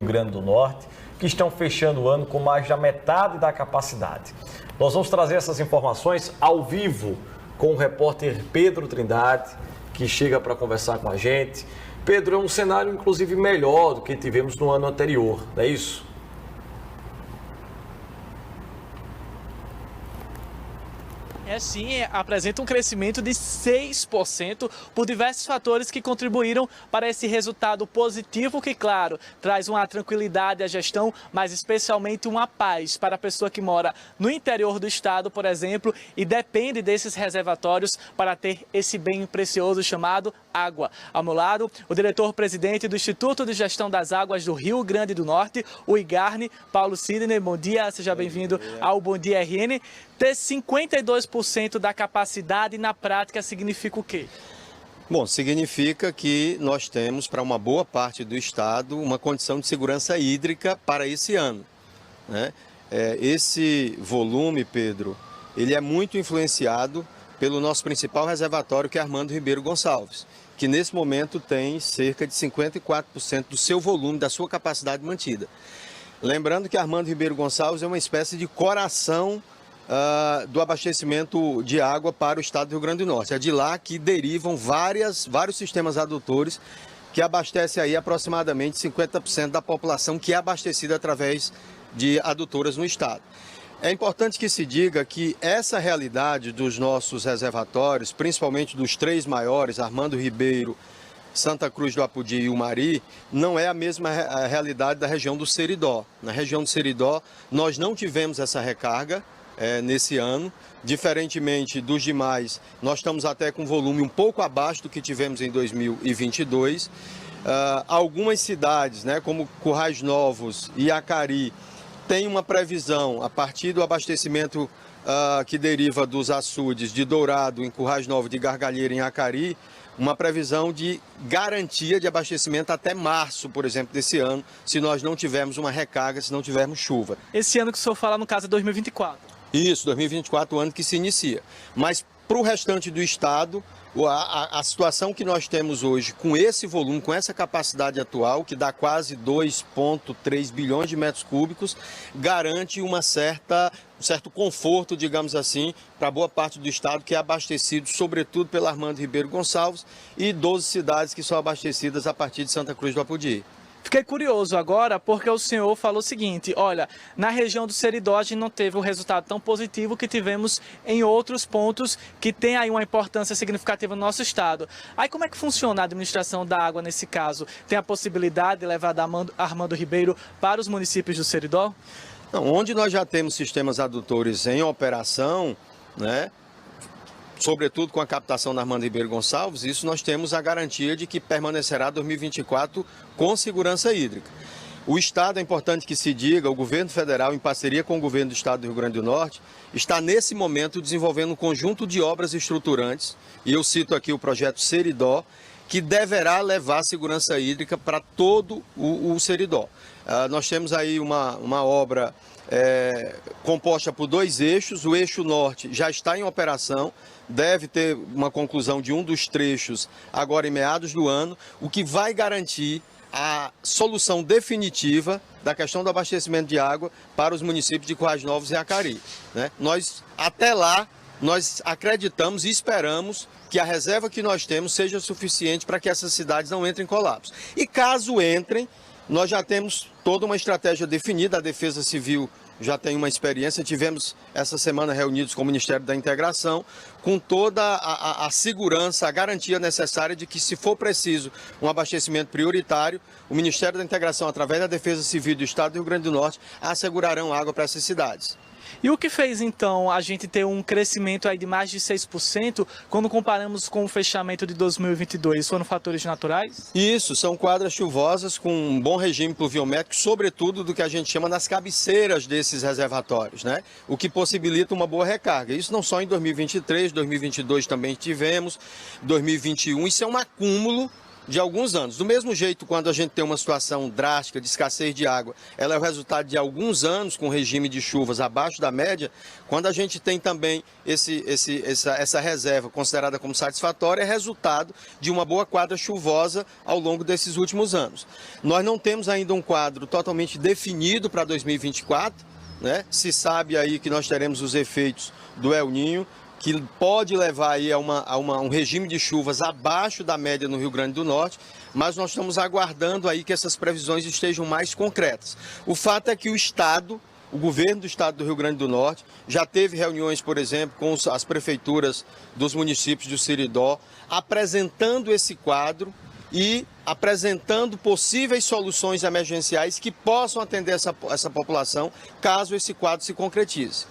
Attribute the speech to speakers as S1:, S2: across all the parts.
S1: Rio Grande do Norte, que estão fechando o ano com mais da metade da capacidade. Nós vamos trazer essas informações ao vivo com o repórter Pedro Trindade, que chega para conversar com a gente. Pedro, é um cenário inclusive melhor do que tivemos no ano anterior, não é isso?
S2: Sim, apresenta um crescimento de 6% por diversos fatores que contribuíram para esse resultado positivo que, claro, traz uma tranquilidade à gestão, mas especialmente uma paz para a pessoa que mora no interior do estado, por exemplo, e depende desses reservatórios para ter esse bem precioso chamado água. Ao meu lado, o diretor-presidente do Instituto de Gestão das Águas do Rio Grande do Norte, o IGARNE, Paulo Sidney. Bom dia, seja bem-vindo ao Bom Dia RN. Ter 52% da capacidade na prática significa o quê?
S3: Bom, significa que nós temos para uma boa parte do estado uma condição de segurança hídrica para esse ano, né? Esse volume, Pedro, ele é muito influenciado pelo nosso principal reservatório, que é Armando Ribeiro Gonçalves, que nesse momento tem cerca de 54% do seu volume, da sua capacidade mantida. Lembrando que Armando Ribeiro Gonçalves é uma espécie de coração do abastecimento de água para o estado do Rio Grande do Norte. É de lá que derivam vários sistemas adutores que abastecem aí aproximadamente 50% da população que é abastecida através de adutoras no estado. É importante que se diga que essa realidade dos nossos reservatórios, principalmente dos três maiores, Armando Ribeiro, Santa Cruz do Apodi e Umari, não é a mesma realidade da região do Seridó. Na região do Seridó, nós não tivemos essa recarga nesse ano. Diferentemente dos demais, nós estamos até com volume um pouco abaixo do que tivemos em 2022. Algumas cidades, né, como Currais Novos e Acari, têm uma previsão, a partir do abastecimento que deriva dos açudes de Dourado, em Currais Novos, de Gargalheira, em Acari, uma previsão de garantia de abastecimento até março, por exemplo, desse ano, se nós não tivermos uma recarga, se não tivermos chuva.
S2: Esse ano que o senhor fala, no caso, é 2024?
S3: Isso, 2024, o ano que se inicia. Mas para o restante do estado, a situação que nós temos hoje, com esse volume, com essa capacidade atual, que dá quase 2,3 bilhões de metros cúbicos, garante um certo conforto, digamos assim, para boa parte do estado, que é abastecido, sobretudo, pela Armando Ribeiro Gonçalves, e 12 cidades que são abastecidas a partir de Santa Cruz do Apodi.
S2: Fiquei curioso agora porque o senhor falou o seguinte: olha, na região do Seridó a gente não teve um resultado tão positivo que tivemos em outros pontos que tem aí uma importância significativa no nosso estado. Aí como é que funciona a administração da água nesse caso? Tem a possibilidade de levar da Armando Ribeiro para os municípios do Seridó?
S3: Não, onde nós já temos sistemas adutores em operação, né? Sobretudo com a captação da Armando Ribeiro Gonçalves, isso nós temos a garantia de que permanecerá 2024 com segurança hídrica. O Estado, é importante que se diga, o governo federal, em parceria com o governo do Estado do Rio Grande do Norte, está nesse momento desenvolvendo um conjunto de obras estruturantes, e eu cito aqui o projeto Seridó, que deverá levar segurança hídrica para todo o Seridó. Nós temos aí uma obra composta por dois eixos. O eixo norte já está em operação, deve ter uma conclusão de um dos trechos agora em meados do ano, o que vai garantir a solução definitiva da questão do abastecimento de água para os municípios de Currais Novos e Acari, né? Até lá, nós acreditamos e esperamos que a reserva que nós temos seja suficiente para que essas cidades não entrem em colapso. E caso entrem, nós já temos toda uma estratégia definida. A Defesa Civil já tem uma experiência. Tivemos essa semana reunidos com o Ministério da Integração, com toda a segurança, a garantia necessária de que, se for preciso um abastecimento prioritário, o Ministério da Integração, através da Defesa Civil do Estado do Rio Grande do Norte, assegurarão água para essas cidades.
S2: E o que fez, então, a gente ter um crescimento aí de mais de 6% quando comparamos com o fechamento de 2022? Foram fatores naturais?
S3: Isso, são quadras chuvosas com um bom regime pluviométrico, sobretudo do que a gente chama nas cabeceiras desses reservatórios, né? O que possibilita uma boa recarga. Isso não só em 2023, 2022 também tivemos, 2021. Isso é um acúmulo de alguns anos. Do mesmo jeito, quando a gente tem uma situação drástica de escassez de água, ela é o resultado de alguns anos com regime de chuvas abaixo da média. Quando a gente tem também essa reserva considerada como satisfatória, é resultado de uma boa quadra chuvosa ao longo desses últimos anos. Nós não temos ainda um quadro totalmente definido para 2024, né? Se sabe aí que nós teremos os efeitos do El Niño, que pode levar aí a um regime de chuvas abaixo da média no Rio Grande do Norte, mas nós estamos aguardando aí que essas previsões estejam mais concretas. O fato é que o governo do estado do Rio Grande do Norte já teve reuniões, por exemplo, com as prefeituras dos municípios do Seridó, apresentando esse quadro e apresentando possíveis soluções emergenciais que possam atender essa população, caso esse quadro se concretize.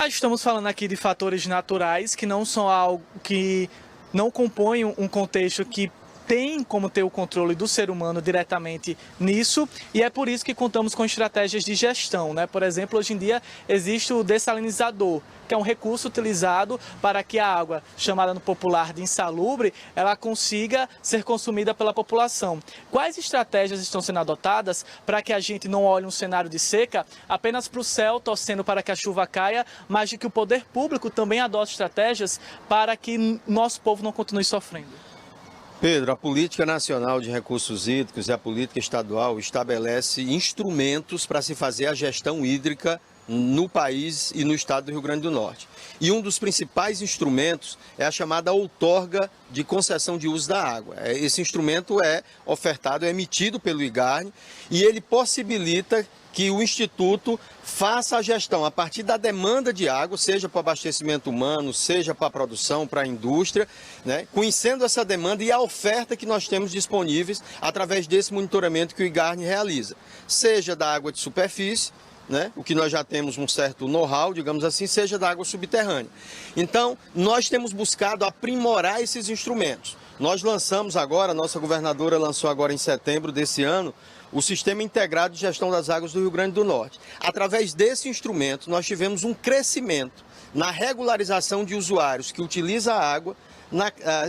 S2: Estamos falando aqui de fatores naturais que não são algo que não compõem um contexto que tem como ter o controle do ser humano diretamente nisso, e é por isso que contamos com estratégias de gestão, né? Por exemplo, hoje em dia existe o dessalinizador, que é um recurso utilizado para que a água, chamada no popular de insalubre, ela consiga ser consumida pela população. Quais estratégias estão sendo adotadas para que a gente não olhe um cenário de seca apenas para o céu, torcendo para que a chuva caia, mas de que o poder público também adote estratégias para que nosso povo não continue sofrendo?
S3: Pedro, a Política Nacional de Recursos Hídricos e a Política Estadual estabelece instrumentos para se fazer a gestão hídrica no país e no estado do Rio Grande do Norte. E um dos principais instrumentos é a chamada outorga de concessão de uso da água. Esse instrumento é ofertado, é emitido pelo IGARNE e ele possibilita que o Instituto faça a gestão a partir da demanda de água, seja para o abastecimento humano, seja para a produção, para a indústria, né? Conhecendo essa demanda e a oferta que nós temos disponíveis através desse monitoramento que o IGARNE realiza, seja da água de superfície, né? O que nós já temos um certo know-how, digamos assim, seja da água subterrânea. Então, nós temos buscado aprimorar esses instrumentos. Nós lançamos agora, a nossa governadora lançou agora em setembro desse ano, o Sistema Integrado de Gestão das Águas do Rio Grande do Norte. Através desse instrumento, nós tivemos um crescimento na regularização de usuários que utilizam a água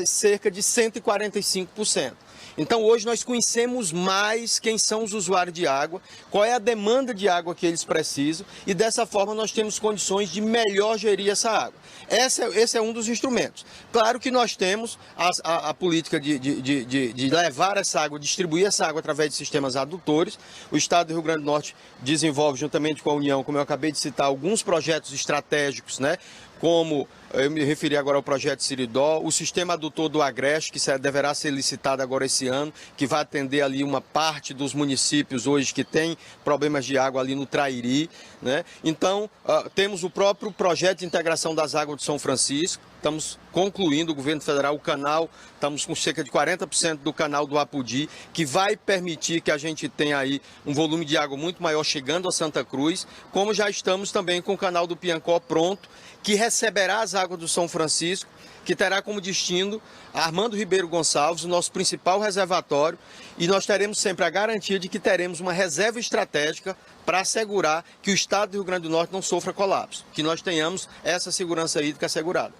S3: cerca de 145%. Então, hoje nós conhecemos mais quem são os usuários de água, qual é a demanda de água que eles precisam e, dessa forma, nós temos condições de melhor gerir essa água. Esse é um dos instrumentos. Claro que nós temos a política de levar essa água, distribuir essa água através de sistemas adutores. O Estado do Rio Grande do Norte desenvolve, juntamente com a União, como eu acabei de citar, alguns projetos estratégicos, né? Como eu me referi agora ao projeto Seridó, o sistema adutor do Agreste, que deverá ser licitado agora esse ano, que vai atender ali uma parte dos municípios hoje que tem problemas de água ali no Trairi, né? Então, temos o próprio projeto de integração das águas de São Francisco. Estamos concluindo, o governo federal, o canal, estamos com cerca de 40% do canal do Apodi, que vai permitir que a gente tenha aí um volume de água muito maior chegando a Santa Cruz, como já estamos também com o canal do Piancó pronto, que receberá as águas do São Francisco, que terá como destino Armando Ribeiro Gonçalves, o nosso principal reservatório, e nós teremos sempre a garantia de que teremos uma reserva estratégica para assegurar que o estado do Rio Grande do Norte não sofra colapso, que nós tenhamos essa segurança hídrica assegurada.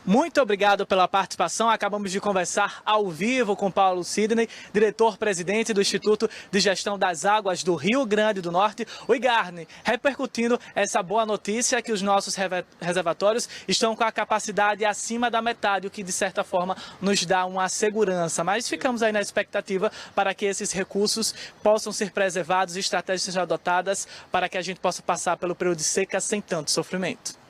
S2: Muito obrigado pela participação. Acabamos de conversar ao vivo com Paulo Sidney, diretor-presidente do Instituto de Gestão das Águas do Rio Grande do Norte, o IGARNE, repercutindo essa boa notícia que os nossos reservatórios estão com a capacidade acima da metade, o que de certa forma nos dá uma segurança. Mas ficamos aí na expectativa para que esses recursos possam ser preservados e estratégias sejam adotadas para que a gente possa passar pelo período de seca sem tanto sofrimento.